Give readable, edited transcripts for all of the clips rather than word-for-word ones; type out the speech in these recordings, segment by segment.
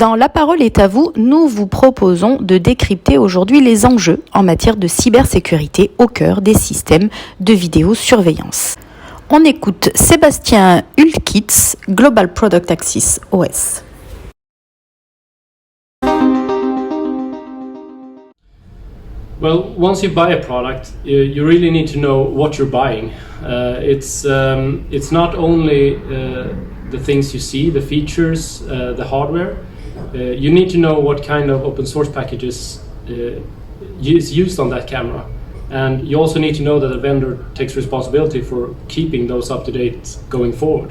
Dans La parole est à vous, nous vous proposons de décrypter aujourd'hui les enjeux en matière de cybersécurité au cœur des systèmes de vidéosurveillance. On écoute Sebastian Hultvist, Global Product Access OS. Well, once you buy a product, you really need to know what you're buying. It's not only the things you see, the features, the hardware. You need to know what kind of open source packages is used on that camera. And you also need to know that the vendor takes responsibility for keeping those up to date going forward.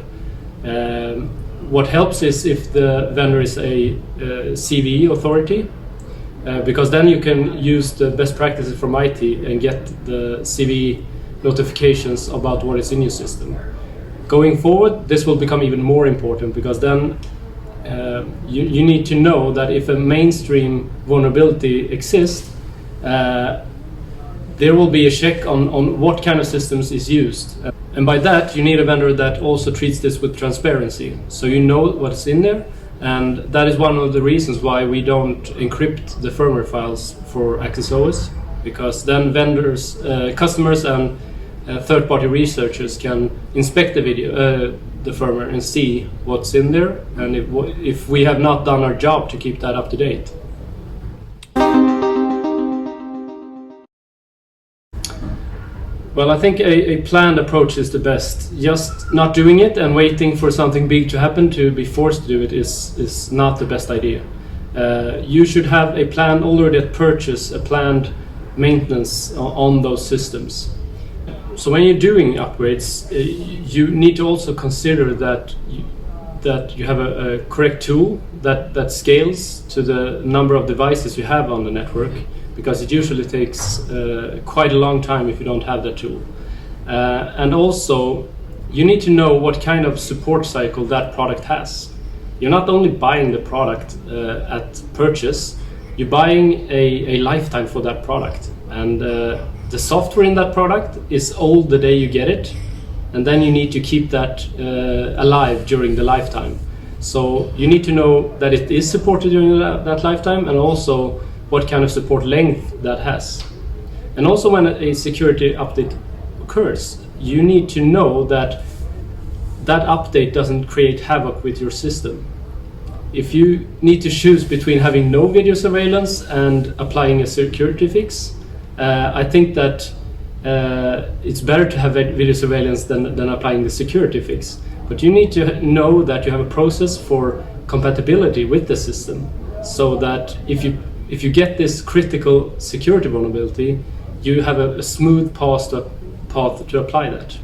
What helps is if the vendor is a CVE authority, because then you can use the best practices from IT and get the CVE notifications about what is in your system. Going forward, this will become even more important because then you need to know that if a mainstream vulnerability exists, there will be a check on what kind of systems is used. And by that, you need a vendor that also treats this with transparency. So you know what's in there, and that is one of the reasons why we don't encrypt the firmware files for Access OS, because then vendors, customers and third-party researchers can inspect the firmware and see what's in there, and if we have not done our job to keep that up to date. Well, I think a planned approach is the best. Just not doing it and waiting for something big to happen to be forced to do it is not the best idea. You should have a plan already at purchase, a planned maintenance on those systems. So when you're doing upgrades, you need to also consider that you have a correct tool that scales to the number of devices you have on the network, because it usually takes quite a long time if you don't have that tool. And also, you need to know what kind of support cycle that product has. You're not only buying the product at purchase, you're buying a lifetime for that product. And the software in that product is old the day you get it, and then you need to keep that alive during the lifetime. So you need to know that it is supported during that lifetime, and also what kind of support length that has. And also when a security update occurs, you need to know that that update doesn't create havoc with your system. If you need to choose between having no video surveillance and applying a security fix, I think that it's better to have video surveillance than applying the security fix. But you need to know that you have a process for compatibility with the system, so that if you get this critical security vulnerability, you have a smooth path to apply that.